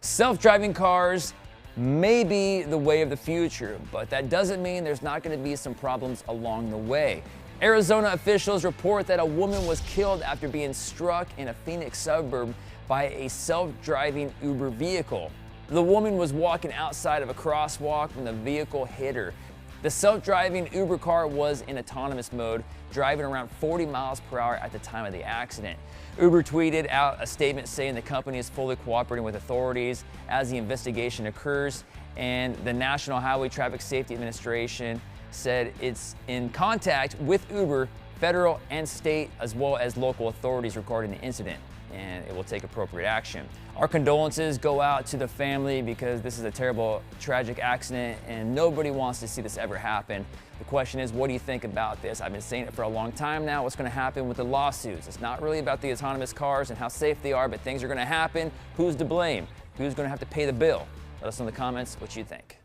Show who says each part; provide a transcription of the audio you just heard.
Speaker 1: Self-driving cars may be the way of the future, but that doesn't mean there's not going to be some problems along the way. Arizona officials report that a woman was killed after being struck in a Phoenix suburb by a self-driving Uber vehicle. The woman was walking outside of a crosswalk when the vehicle hit her. The self-driving Uber car was in autonomous mode, driving around 40 miles per hour at the time of the accident. Uber tweeted out a statement saying the company is fully cooperating with authorities as the investigation occurs, and the National Highway Traffic Safety Administration said it's in contact with Uber, federal and state, as well as local authorities regarding the incident, and it will take appropriate action. Our condolences go out to the family because this is a terrible, tragic accident and nobody wants to see this ever happen. The question is, what do you think about this? I've been saying it for a long time now. What's going to happen with the lawsuits? It's not really about the autonomous cars and how safe they are, but things are going to happen. Who's to blame? Who's going to have to pay the bill? Let us know in the comments what you think.